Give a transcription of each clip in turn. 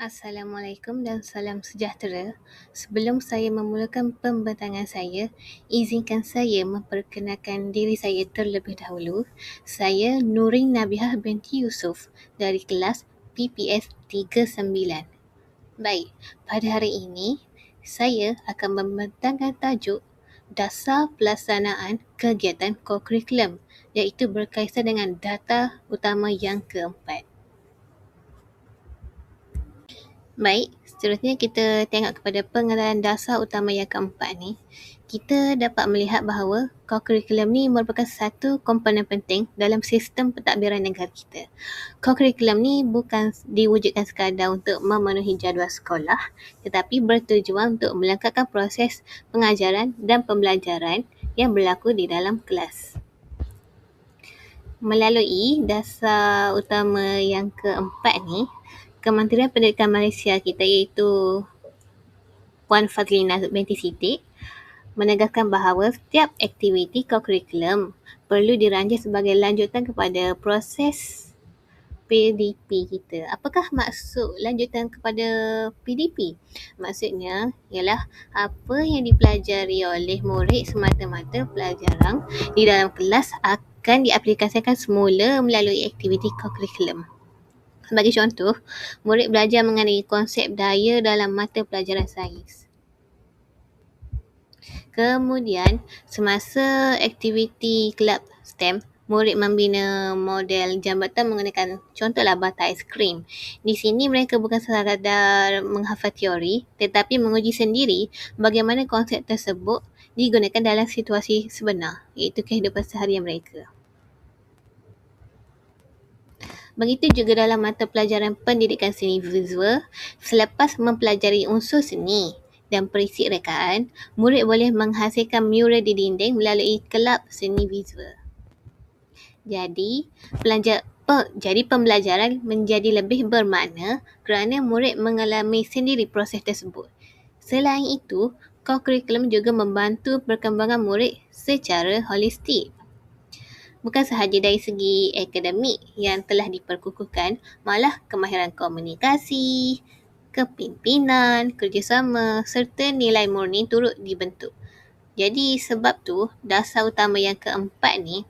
Assalamualaikum dan salam sejahtera. Sebelum saya memulakan pembentangan saya, izinkan saya memperkenalkan diri saya terlebih dahulu. Saya Nurin Nabihah binti Yusof dari kelas PPS 39. Baik, pada hari ini saya akan membentangkan tajuk dasar pelaksanaan kegiatan kokurikulum, iaitu berkaitan dengan data utama yang keempat. Baik, seterusnya kita tengok kepada pengenalan dasar utama yang keempat ni. Kita dapat melihat bahawa kokurikulum ni merupakan satu komponen penting dalam sistem pentadbiran negara kita. Kokurikulum ni bukan diwujudkan sekadar untuk memenuhi jadual sekolah, tetapi bertujuan untuk melengkapkan proses pengajaran dan pembelajaran yang berlaku di dalam kelas. Melalui dasar utama yang keempat ni, Kementerian Pendidikan Malaysia kita iaitu Puan Fazlina binti Siti menegaskan bahawa setiap aktiviti kokurikulum perlu diranjang sebagai lanjutan kepada proses PDP kita. Apakah maksud lanjutan kepada PDP? Maksudnya ialah apa yang dipelajari oleh murid semata-mata pelajaran di dalam kelas akan diaplikasikan semula melalui aktiviti kokurikulum. Sebagai contoh, murid belajar mengenai konsep daya dalam mata pelajaran sains. Kemudian, semasa aktiviti kelab STEM, murid membina model jambatan menggunakan contohlah bata aiskrim. Di sini mereka bukan sekadar menghafal teori, tetapi menguji sendiri bagaimana konsep tersebut digunakan dalam situasi sebenar, iaitu kehidupan seharian mereka. Begitu juga dalam mata pelajaran pendidikan seni visual, selepas mempelajari unsur seni dan perisi rekaan, murid boleh menghasilkan mural di dinding melalui kelab seni visual. Jadi pembelajaran menjadi lebih bermakna kerana murid mengalami sendiri proses tersebut. Selain itu, kokurikulum juga membantu perkembangan murid secara holistik. Bukan sahaja dari segi akademik yang telah diperkukuhkan, malah kemahiran komunikasi, kepimpinan, kerjasama serta nilai murni turut dibentuk. Jadi sebab tu dasar utama yang keempat ni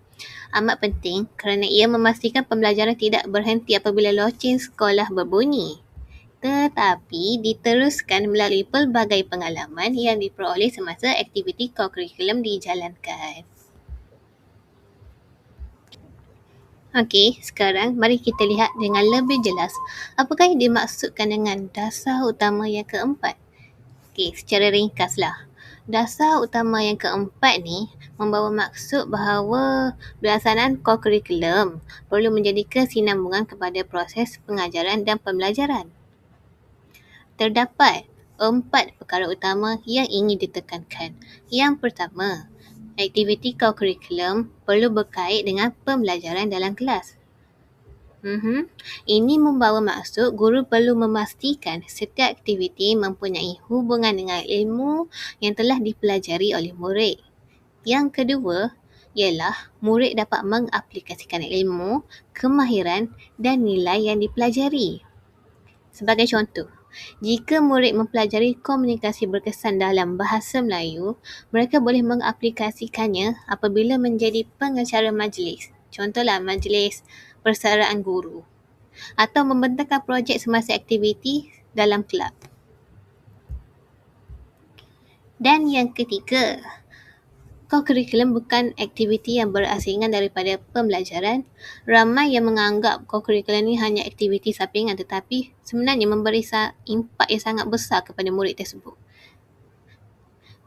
amat penting kerana ia memastikan pembelajaran tidak berhenti apabila loceng sekolah berbunyi, tetapi diteruskan melalui pelbagai pengalaman yang diperoleh semasa aktiviti kokurikulum dijalankan. Okey, sekarang mari kita lihat dengan lebih jelas apakah yang dimaksudkan dengan dasar utama yang keempat. Okey, secara ringkaslah. Dasar utama yang keempat ni membawa maksud bahawa pelaksanaan kokurikulum perlu menjadi kesinambungan kepada proses pengajaran dan pembelajaran. Terdapat 4 perkara utama yang ingin ditekankan. Yang pertama, aktiviti kokurikulum perlu berkait dengan pembelajaran dalam kelas. Ini membawa maksud guru perlu memastikan setiap aktiviti mempunyai hubungan dengan ilmu yang telah dipelajari oleh murid. Yang kedua ialah murid dapat mengaplikasikan ilmu, kemahiran dan nilai yang dipelajari. Sebagai contoh, jika murid mempelajari komunikasi berkesan dalam bahasa Melayu, mereka boleh mengaplikasikannya apabila menjadi pengacara majlis. Contohlah majlis persaudaraan guru atau membentangkan projek semasa aktiviti dalam kelab. Dan yang ketiga, kokurikulum bukan aktiviti yang berasingan daripada pembelajaran. Ramai yang menganggap kokurikulum ni hanya aktiviti sampingan, tetapi sebenarnya memberi impak yang sangat besar kepada murid tersebut.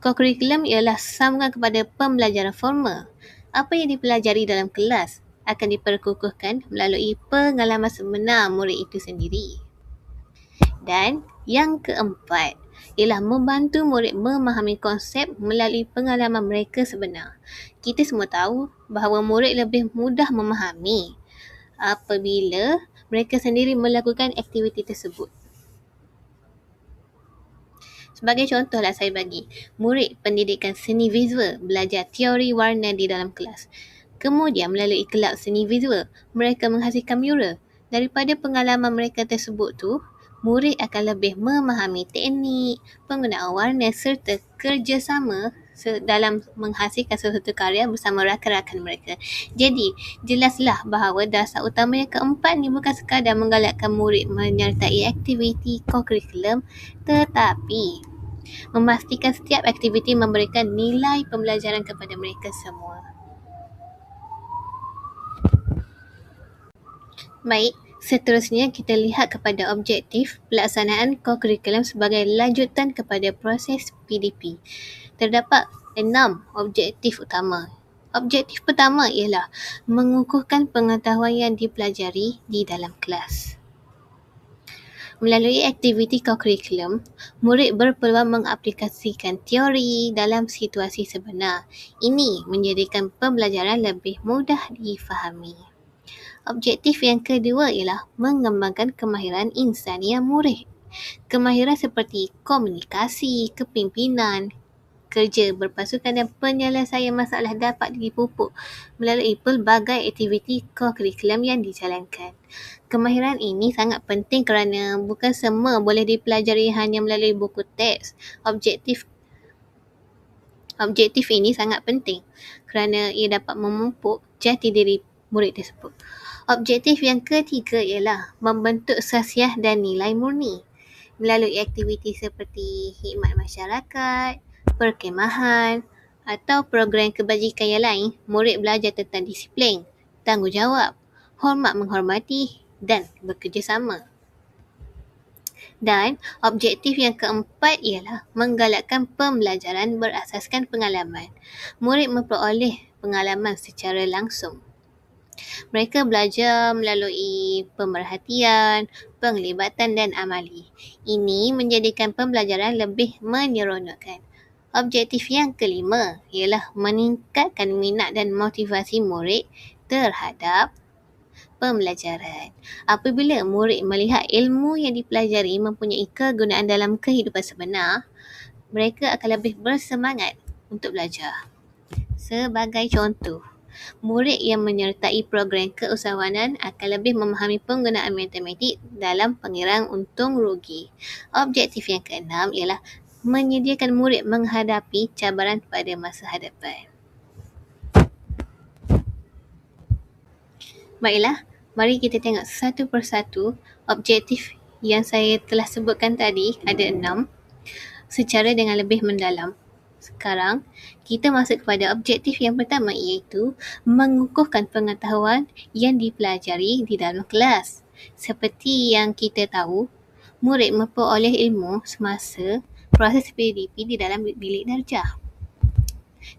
Kokurikulum ialah sambungan kepada pembelajaran formal. Apa yang dipelajari dalam kelas akan diperkukuhkan melalui pengalaman sebenar murid itu sendiri. Dan yang keempat ialah membantu murid memahami konsep melalui pengalaman mereka sebenar. Kita semua tahu bahawa murid lebih mudah memahami apabila mereka sendiri melakukan aktiviti tersebut. Sebagai contohlah saya bagi, murid pendidikan seni visual belajar teori warna di dalam kelas. Kemudian melalui kelab seni visual, mereka menghasilkan mural. Daripada pengalaman mereka tersebut tu, murid akan lebih memahami teknik, penggunaan warna serta kerjasama dalam menghasilkan sesuatu karya bersama rakan-rakan mereka. Jadi, jelaslah bahawa dasar utama yang keempat ni bukan sekadar menggalakkan murid menyertai aktiviti kokurikulum, tetapi memastikan setiap aktiviti memberikan nilai pembelajaran kepada mereka semua. Baik, seterusnya kita lihat kepada objektif pelaksanaan kokurikulum sebagai lanjutan kepada proses PDP. Terdapat 6 objektif utama. Objektif pertama ialah mengukuhkan pengetahuan yang dipelajari di dalam kelas. Melalui aktiviti kokurikulum, murid berpeluang mengaplikasikan teori dalam situasi sebenar. Ini menjadikan pembelajaran lebih mudah difahami. Objektif yang kedua ialah mengembangkan kemahiran insaniah murid. Kemahiran seperti komunikasi, kepimpinan, kerja berpasukan dan penyelesaian masalah dapat dipupuk melalui pelbagai aktiviti kokurikulum yang dijalankan. Kemahiran ini sangat penting kerana bukan semua boleh dipelajari hanya melalui buku teks. Objektif ini sangat penting kerana ia dapat memupuk jati diri murid tersebut. Objektif yang ketiga ialah membentuk khasiat dan nilai murni. Melalui aktiviti seperti khidmat masyarakat, perkemahan atau program kebajikan yang lain, murid belajar tentang disiplin, tanggungjawab, hormat menghormati dan bekerjasama. Dan objektif yang keempat ialah menggalakkan pembelajaran berasaskan pengalaman. Murid memperoleh pengalaman secara langsung. Mereka belajar melalui pemerhatian, penglibatan dan amali. Ini menjadikan pembelajaran lebih menyeronokkan. Objektif yang kelima ialah meningkatkan minat dan motivasi murid terhadap pembelajaran. Apabila murid melihat ilmu yang dipelajari mempunyai kegunaan dalam kehidupan sebenar, mereka akan lebih bersemangat untuk belajar. Sebagai contoh, murid yang menyertai program keusahawanan akan lebih memahami penggunaan matematik dalam pengirang untung rugi. Objektif yang keenam ialah menyediakan murid menghadapi cabaran pada masa hadapan. Baiklah, mari kita tengok satu persatu objektif yang saya telah sebutkan tadi, ada 6, secara dengan lebih mendalam. Sekarang, kita masuk kepada objektif yang pertama iaitu mengukuhkan pengetahuan yang dipelajari di dalam kelas. Seperti yang kita tahu, murid memperoleh ilmu semasa proses PDP di dalam bilik darjah.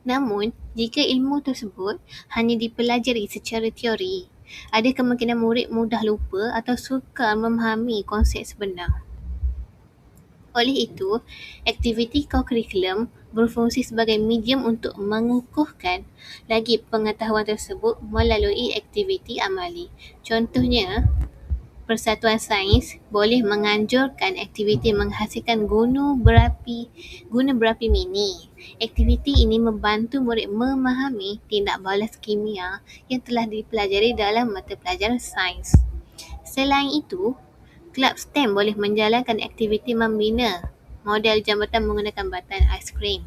Namun, jika ilmu tersebut hanya dipelajari secara teori, ada kemungkinan murid mudah lupa atau sukar memahami konsep sebenar. Oleh itu, aktiviti kokurikulum berfungsi sebagai medium untuk mengukuhkan lagi pengetahuan tersebut melalui aktiviti amali. Contohnya, Persatuan Sains boleh menganjurkan aktiviti menghasilkan guna berapi mini. Aktiviti ini membantu murid memahami tindak balas kimia yang telah dipelajari dalam mata pelajaran sains. Selain itu, Kelab STEM boleh menjalankan aktiviti membina model jambatan menggunakan batan aiskrim.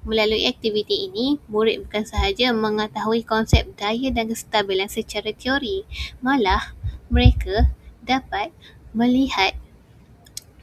Melalui aktiviti ini, murid bukan sahaja mengetahui konsep daya dan kestabilan secara teori, malah mereka dapat melihat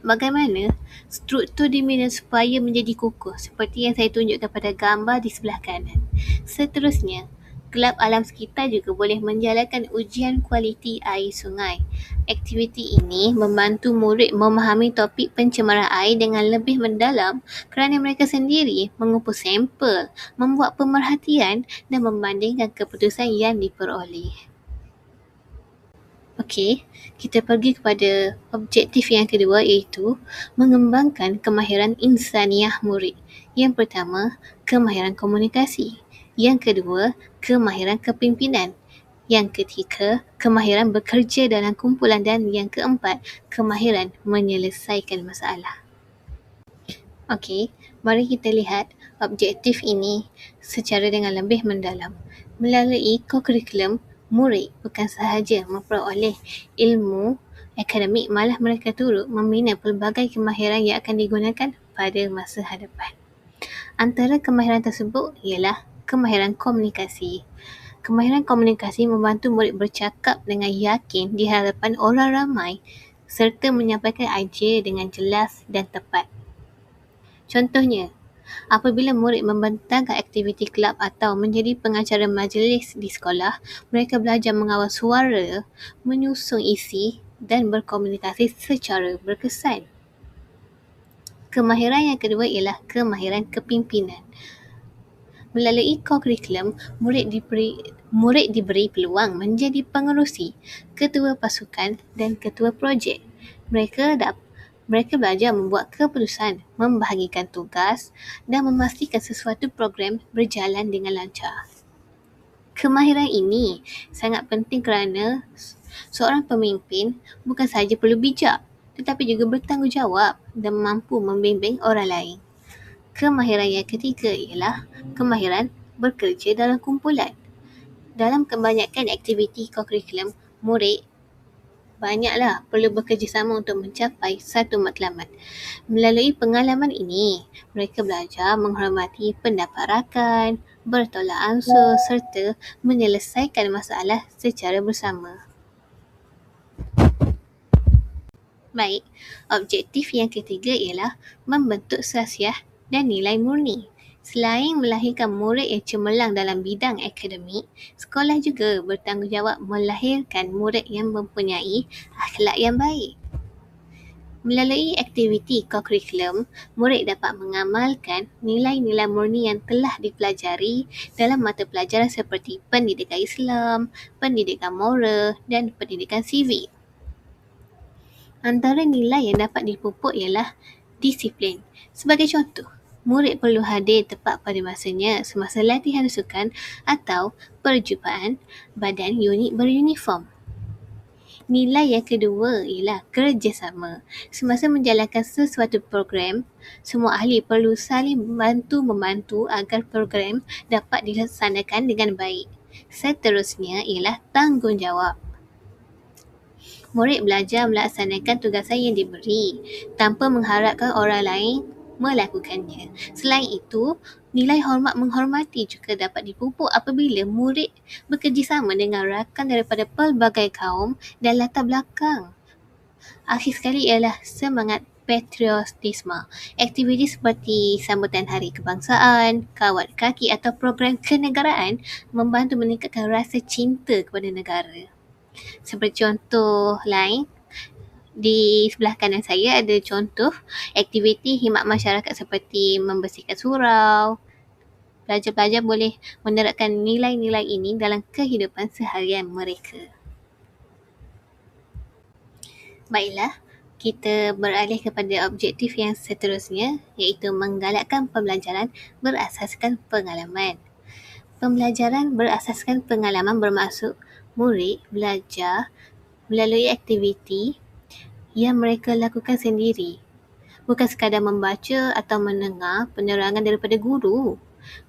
bagaimana struktur diminuan supaya menjadi kukuh seperti yang saya tunjukkan pada gambar di sebelah kanan. Seterusnya, Kelab Alam Sekitar juga boleh menjalankan ujian kualiti air sungai. Aktiviti ini membantu murid memahami topik pencemaran air dengan lebih mendalam kerana mereka sendiri mengumpul sampel, membuat pemerhatian dan membandingkan keputusan yang diperoleh. Okey, kita pergi kepada objektif yang kedua iaitu mengembangkan kemahiran insaniah murid. Yang pertama, kemahiran komunikasi. Yang kedua, kemahiran kepimpinan. Yang ketiga, kemahiran bekerja dalam kumpulan dan yang keempat, kemahiran menyelesaikan masalah. Okey, mari kita lihat objektif ini secara dengan lebih mendalam. Melalui kokurikulum, murid bukan sahaja memperoleh ilmu akademik, malah mereka turut membina pelbagai kemahiran yang akan digunakan pada masa hadapan. Antara kemahiran tersebut ialah kemahiran komunikasi. Kemahiran komunikasi membantu murid bercakap dengan yakin di hadapan orang ramai serta menyampaikan idea dengan jelas dan tepat. Contohnya, apabila murid membentangkan aktiviti kelab atau menjadi pengacara majlis di sekolah, mereka belajar mengawal suara, menyusun isi dan berkomunikasi secara berkesan. Kemahiran yang kedua ialah kemahiran kepimpinan. Melalui co-curriculum, murid diberi peluang menjadi pengerusi, ketua pasukan dan ketua projek. Mereka belajar membuat keputusan, membahagikan tugas dan memastikan sesuatu program berjalan dengan lancar. Kemahiran ini sangat penting kerana seorang pemimpin bukan sahaja perlu bijak tetapi juga bertanggungjawab dan mampu membimbing orang lain. Kemahiran yang ketiga ialah kemahiran bekerja dalam kumpulan. Dalam kebanyakan aktiviti co-curriculum, murid banyaklah perlu bekerjasama untuk mencapai satu matlamat. Melalui pengalaman ini, mereka belajar menghormati pendapat rakan, bertolak ansur serta menyelesaikan masalah secara bersama. Baik, objektif yang ketiga ialah membentuk sahsiah dan nilai murni. Selain melahirkan murid yang cemerlang dalam bidang akademik, sekolah juga bertanggungjawab melahirkan murid yang mempunyai akhlak yang baik. Melalui aktiviti co-curriculum, murid dapat mengamalkan nilai-nilai murni yang telah dipelajari dalam mata pelajaran seperti pendidikan Islam, pendidikan moral dan pendidikan sivik. Antara nilai yang dapat dipupuk ialah disiplin. Sebagai contoh, murid perlu hadir tepat pada masanya semasa latihan sukan atau perjumpaan badan unit beruniform. Nilai yang kedua ialah kerjasama. Semasa menjalankan sesuatu program, semua ahli perlu saling membantu agar program dapat dilaksanakan dengan baik. Seterusnya ialah tanggungjawab. Murid belajar melaksanakan tugasan yang diberi tanpa mengharapkan orang lain melakukannya. Selain itu, nilai hormat menghormati juga dapat dipupuk apabila murid bekerjasama dengan rakan daripada pelbagai kaum dan latar belakang. Akhir sekali ialah semangat patriotisme. Aktiviti seperti sambutan Hari Kebangsaan, kawat kaki atau program kenegaraan membantu meningkatkan rasa cinta kepada negara. Seperti contoh lain, di sebelah kanan saya ada contoh aktiviti khidmat masyarakat seperti membersihkan surau. Pelajar-pelajar boleh menerapkan nilai-nilai ini dalam kehidupan seharian mereka. Baiklah, kita beralih kepada objektif yang seterusnya, iaitu menggalakkan pembelajaran berasaskan pengalaman. Pembelajaran berasaskan pengalaman bermaksud murid belajar melalui aktiviti yang mereka lakukan sendiri. Bukan sekadar membaca atau mendengar penerangan daripada guru.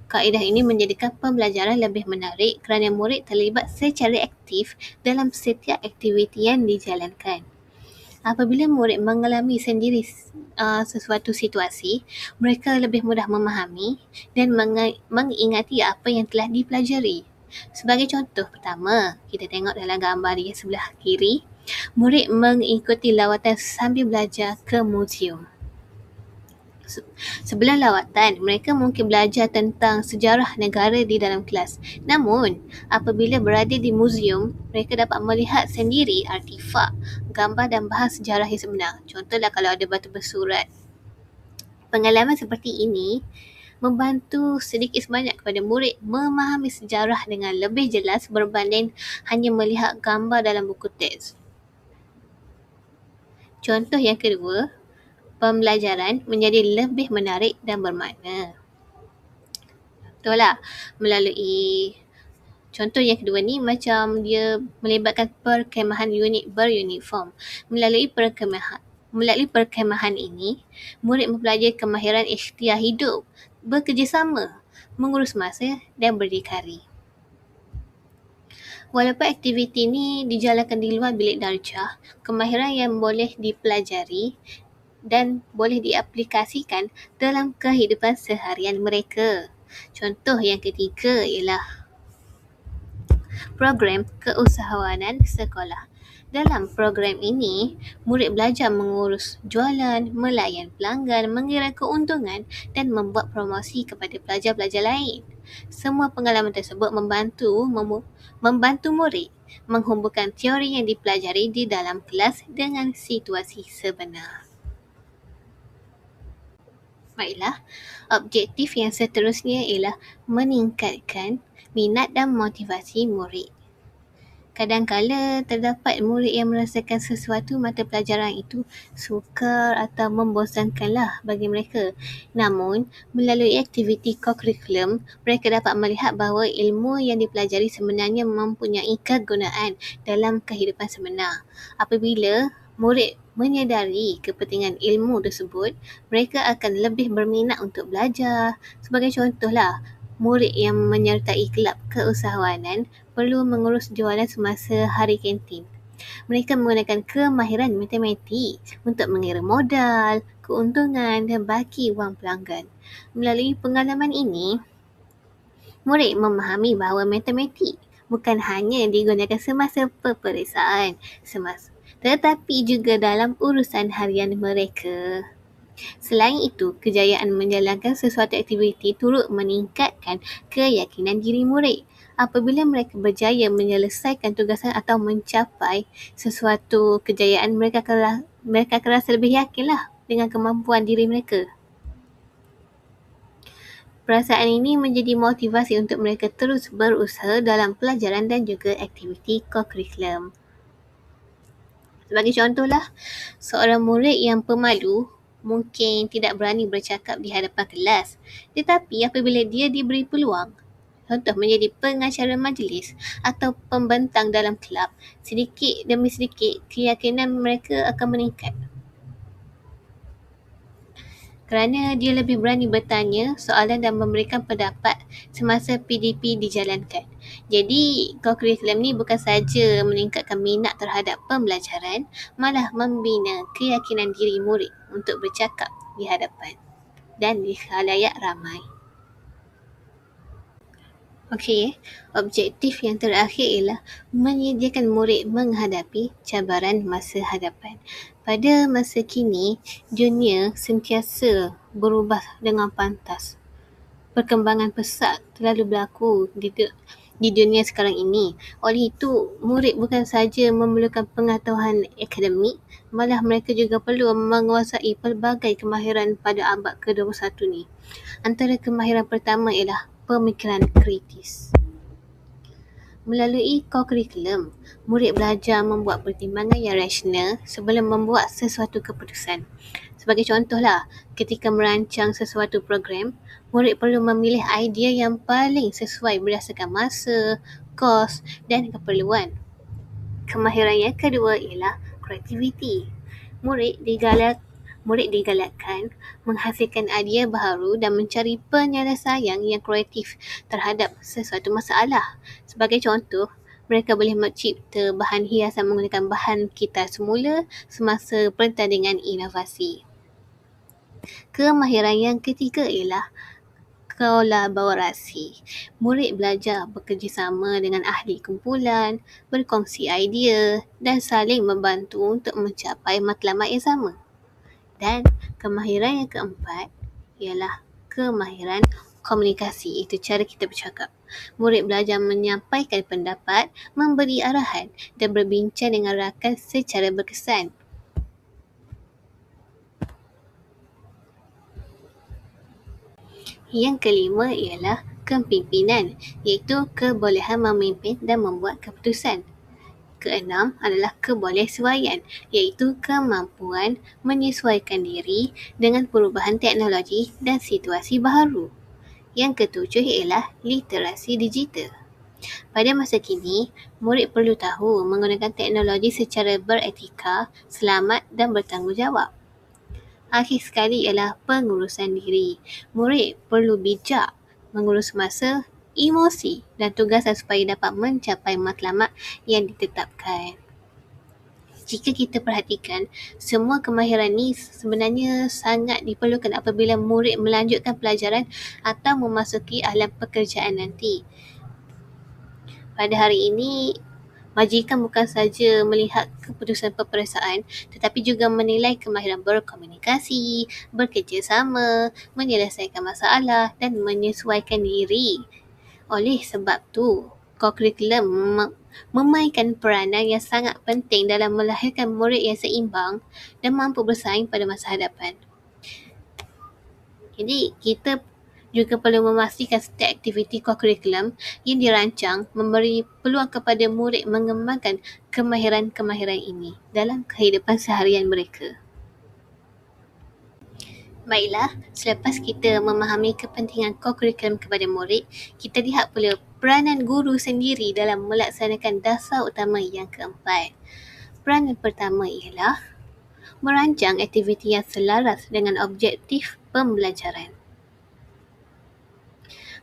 Kaedah ini menjadikan pembelajaran lebih menarik kerana murid terlibat secara aktif dalam setiap aktiviti yang dijalankan. Apabila murid mengalami sendiri sesuatu situasi, mereka lebih mudah memahami dan mengingati apa yang telah dipelajari. Sebagai contoh pertama, kita tengok dalam gambar di sebelah kiri, murid mengikuti lawatan sambil belajar ke muzium. Sebelum lawatan, mereka mungkin belajar tentang sejarah negara di dalam kelas. Namun, apabila berada di muzium, mereka dapat melihat sendiri artifak, gambar dan bahan sejarah yang sebenar. Contohlah kalau ada batu bersurat. Pengalaman seperti ini membantu sedikit sebanyak kepada murid memahami sejarah dengan lebih jelas berbanding hanya melihat gambar dalam buku teks. Contoh yang kedua, pembelajaran menjadi lebih menarik dan bermakna. Betul lah, melalui contoh yang kedua ni macam dia melibatkan perkemahan unit beruniform. Melalui perkemahan ini, murid mempelajari kemahiran ikhtiar hidup, bekerjasama, mengurus masa dan berdikari. Walaupun aktiviti ini dijalankan di luar bilik darjah, kemahiran yang boleh dipelajari dan boleh diaplikasikan dalam kehidupan seharian mereka. Contoh yang ketiga ialah program keusahawanan sekolah. Dalam program ini, murid belajar mengurus jualan, melayan pelanggan, mengira keuntungan dan membuat promosi kepada pelajar-pelajar lain. Semua pengalaman tersebut membantu murid menghubungkan teori yang dipelajari di dalam kelas dengan situasi sebenar. Baiklah, objektif yang seterusnya ialah meningkatkan minat dan motivasi murid. Kadang-kala terdapat murid yang merasakan sesuatu mata pelajaran itu sukar atau membosankanlah bagi mereka. Namun, melalui aktiviti kokurikulum, mereka dapat melihat bahawa ilmu yang dipelajari sebenarnya mempunyai kegunaan dalam kehidupan sebenar. Apabila murid menyedari kepentingan ilmu tersebut, mereka akan lebih berminat untuk belajar. Sebagai contohlah, murid yang menyertai kelab keusahawanan perlu mengurus jualan semasa hari kantin. Mereka menggunakan kemahiran matematik untuk mengira modal, keuntungan dan baki wang pelanggan. Melalui pengalaman ini, murid memahami bahawa matematik bukan hanya digunakan semasa peperiksaan, tetapi juga dalam urusan harian mereka. Selain itu, kejayaan menjalankan sesuatu aktiviti turut meningkatkan keyakinan diri murid. Apabila mereka berjaya menyelesaikan tugasan atau mencapai sesuatu kejayaan, mereka akan rasa lebih yakinlah dengan kemampuan diri mereka. Perasaan ini menjadi motivasi untuk mereka terus berusaha dalam pelajaran dan juga aktiviti kokurikulum. Sebagai contohlah, seorang murid yang pemalu mungkin tidak berani bercakap di hadapan kelas. Tetapi apabila dia diberi peluang, contoh menjadi pengacara majlis atau pembentang dalam kelab, sedikit demi sedikit keyakinan mereka akan meningkat. Kerana dia lebih berani bertanya soalan dan memberikan pendapat semasa PDP dijalankan. Jadi, kokurikulum ni bukan saja meningkatkan minat terhadap pembelajaran, malah membina keyakinan diri murid untuk bercakap di hadapan dan di khalayak ramai. Okey, objektif yang terakhir ialah menyediakan murid menghadapi cabaran masa hadapan. Pada masa kini, dunia sentiasa berubah dengan pantas. Perkembangan pesat terlalu berlaku di dunia sekarang ini. Oleh itu, murid bukan saja memerlukan pengetahuan akademik, malah mereka juga perlu menguasai pelbagai kemahiran pada abad ke-21 ni. Antara kemahiran pertama ialah pemikiran kritis. Melalui kokurikulum, murid belajar membuat pertimbangan yang rasional sebelum membuat sesuatu keputusan. Sebagai contohlah, ketika merancang sesuatu program, murid perlu memilih idea yang paling sesuai berdasarkan masa, kos dan keperluan. Kemahiran yang kedua ialah kreativiti. Murid digalakkan menghasilkan idea baharu dan mencari penyelesaian yang kreatif terhadap sesuatu masalah. Sebagai contoh, mereka boleh mencipta bahan hiasan menggunakan bahan kitar semula semasa pertandingan inovasi. Kemahiran yang ketiga ialah kolaborasi. Murid belajar bekerjasama dengan ahli kumpulan, berkongsi idea dan saling membantu untuk mencapai matlamat yang sama. Dan kemahiran yang keempat ialah kemahiran komunikasi. Itu cara kita bercakap. Murid belajar menyampaikan pendapat, memberi arahan dan berbincang dengan rakan secara berkesan. Yang kelima ialah kepimpinan, iaitu kebolehan memimpin dan membuat keputusan. Keenam adalah kebolehsuaian, iaitu kemampuan menyesuaikan diri dengan perubahan teknologi dan situasi baharu. Yang ketujuh ialah literasi digital. Pada masa kini, murid perlu tahu menggunakan teknologi secara beretika, selamat dan bertanggungjawab. Akhir sekali ialah pengurusan diri. Murid perlu bijak mengurus masa emosi dan tugasan supaya dapat mencapai matlamat yang ditetapkan. Jika kita perhatikan, semua kemahiran ni sebenarnya sangat diperlukan apabila murid melanjutkan pelajaran atau memasuki alam pekerjaan nanti. Pada hari ini, majikan bukan saja melihat keputusan peperiksaan tetapi juga menilai kemahiran berkomunikasi, bekerjasama, menyelesaikan masalah dan menyesuaikan diri. Oleh sebab tu, kokurikulum memainkan peranan yang sangat penting dalam melahirkan murid yang seimbang dan mampu bersaing pada masa hadapan. Jadi, kita juga perlu memastikan setiap aktiviti kokurikulum yang dirancang memberi peluang kepada murid mengembangkan kemahiran-kemahiran ini dalam kehidupan seharian mereka. Baiklah, selepas kita memahami kepentingan kokurikulum kepada murid, kita lihat pula peranan guru sendiri dalam melaksanakan dasar utama yang keempat. Peranan pertama ialah merancang aktiviti yang selaras dengan objektif pembelajaran.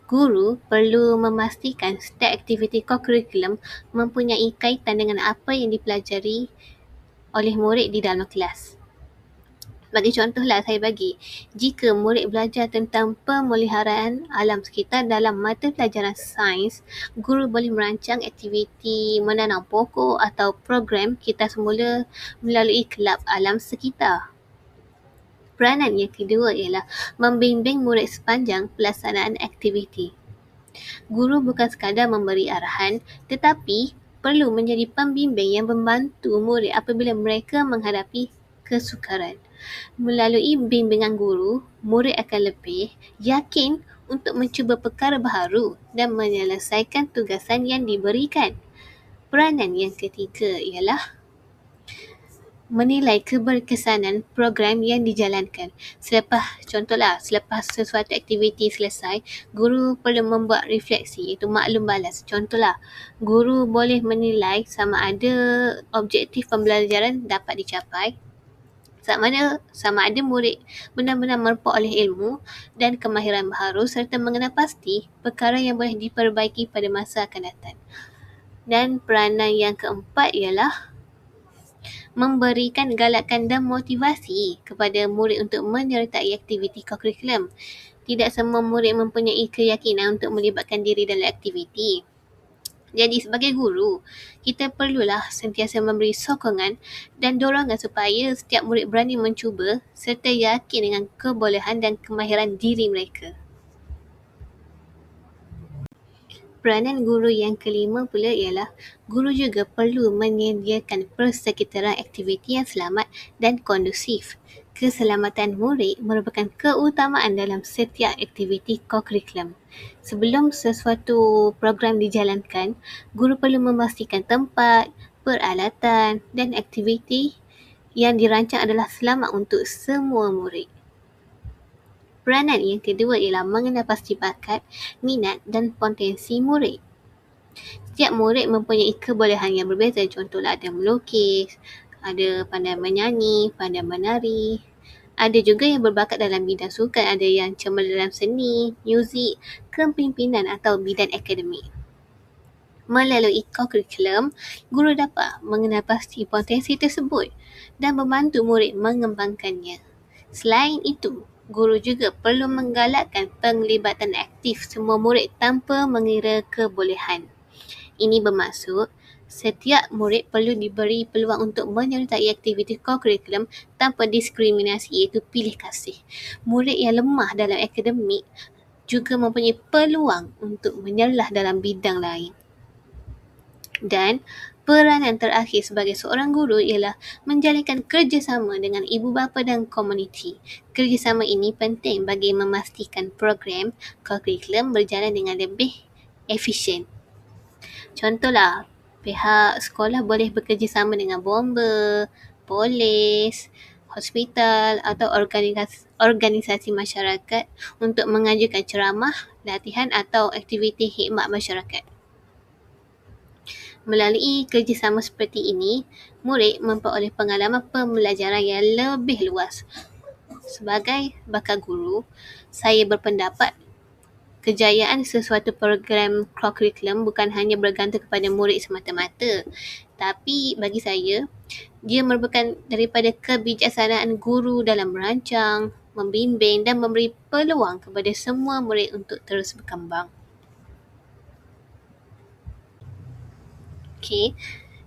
Guru perlu memastikan setiap aktiviti kokurikulum mempunyai kaitan dengan apa yang dipelajari oleh murid di dalam kelas. Bagi contohlah saya bagi, jika murid belajar tentang pemeliharaan alam sekitar dalam mata pelajaran sains, guru boleh merancang aktiviti menanam pokok atau program kita semula melalui kelab alam sekitar. Peranan yang kedua ialah membimbing murid sepanjang pelaksanaan aktiviti. Guru bukan sekadar memberi arahan tetapi perlu menjadi pembimbing yang membantu murid apabila mereka menghadapi kesukaran. Melalui bimbingan guru, murid akan lebih yakin untuk mencuba perkara baharu dan menyelesaikan tugasan yang diberikan. Peranan yang ketiga ialah menilai keberkesanan program yang dijalankan. Selepas sesuatu aktiviti selesai, guru perlu membuat refleksi iaitu maklum balas. Contohlah, guru boleh menilai sama ada objektif pembelajaran dapat dicapai, sama ada murid benar-benar memperoleh ilmu dan kemahiran baharu serta mengenal pasti perkara yang boleh diperbaiki pada masa akan datang. Dan peranan yang keempat ialah memberikan galakan dan motivasi kepada murid untuk menyertai aktiviti kokurikulum. Tidak semua murid mempunyai keyakinan untuk melibatkan diri dalam aktiviti. Jadi sebagai guru, kita perlulah sentiasa memberi sokongan dan dorongan supaya setiap murid berani mencuba serta yakin dengan kebolehan dan kemahiran diri mereka. Peranan guru yang kelima pula ialah guru juga perlu menyediakan persekitaran aktiviti yang selamat dan kondusif. Keselamatan murid merupakan keutamaan dalam setiap aktiviti kokurikulum. Sebelum sesuatu program dijalankan, guru perlu memastikan tempat, peralatan dan aktiviti yang dirancang adalah selamat untuk semua murid. Peranan yang kedua ialah mengenal pasti bakat, minat dan potensi murid. Setiap murid mempunyai kebolehan yang berbeza. Contohlah ada melukis, ada pandai menyanyi, pandai menari. Ada juga yang berbakat dalam bidang sukan, ada yang cemerlang dalam seni, muzik, kepimpinan atau bidang akademik. Melalui kokurikulum, guru dapat mengenal pasti potensi tersebut dan membantu murid mengembangkannya. Selain itu, guru juga perlu menggalakkan penglibatan aktif semua murid tanpa mengira kebolehan. Ini bermaksud, setiap murid perlu diberi peluang untuk menyertai aktiviti kokurikulum tanpa diskriminasi iaitu pilih kasih. Murid yang lemah dalam akademik juga mempunyai peluang untuk menyerlah dalam bidang lain. Dan peranan terakhir sebagai seorang guru ialah menjalinkan kerjasama dengan ibu bapa dan komuniti. Kerjasama ini penting bagi memastikan program kokurikulum berjalan dengan lebih efisien. Contohlah, pihak sekolah boleh bekerjasama dengan bomba, polis, hospital atau organisasi masyarakat untuk mengajukan ceramah, latihan atau aktiviti khidmat masyarakat. Melalui kerjasama seperti ini, murid memperoleh pengalaman pembelajaran yang lebih luas. Sebagai bakal guru, saya berpendapat Kejayaan sesuatu program kurikulum bukan hanya bergantung kepada murid semata-mata, tapi bagi saya, dia merupakan daripada kebijaksanaan guru dalam merancang, membimbing dan memberi peluang kepada semua murid untuk terus berkembang. Okey,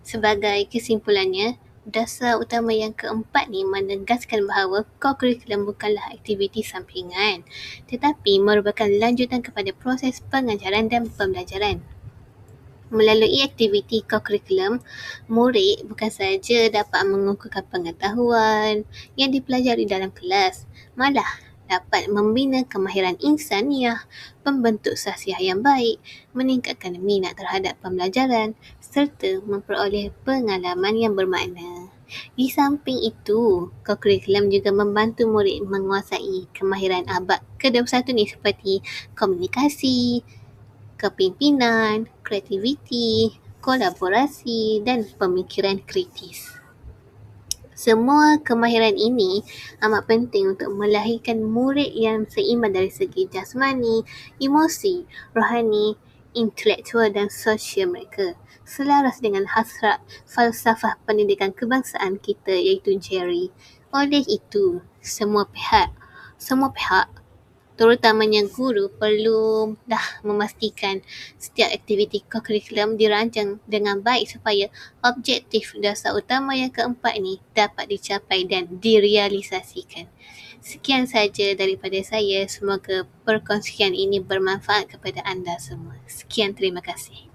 sebagai kesimpulannya, dasar utama yang keempat ni menegaskan bahawa kurikulum bukanlah aktiviti sampingan, tetapi merupakan lanjutan kepada proses pengajaran dan pembelajaran. Melalui aktiviti kurikulum, murid bukan sahaja dapat mengukuhkan pengetahuan yang dipelajari dalam kelas, malah dapat membina kemahiran insaniah, membentuk sahsiah yang baik, meningkatkan minat terhadap pembelajaran serta memperoleh pengalaman yang bermakna. Di samping itu, kurikulum juga membantu murid menguasai kemahiran abad ke-21 ni seperti komunikasi, kepimpinan, kreativiti, kolaborasi dan pemikiran kritis. Semua kemahiran ini amat penting untuk melahirkan murid yang seimbang dari segi jasmani, emosi, rohani, intelektual dan sosial mereka, selaras dengan hasrat falsafah pendidikan kebangsaan kita iaitu Jerry. Oleh itu, semua pihak terutamanya guru perlu memastikan setiap aktiviti kurikulum dirancang dengan baik supaya objektif dasar utama yang keempat ini dapat dicapai dan direalisasikan. Sekian saja daripada saya. Semoga perkongsian ini bermanfaat kepada anda semua. Sekian, terima kasih.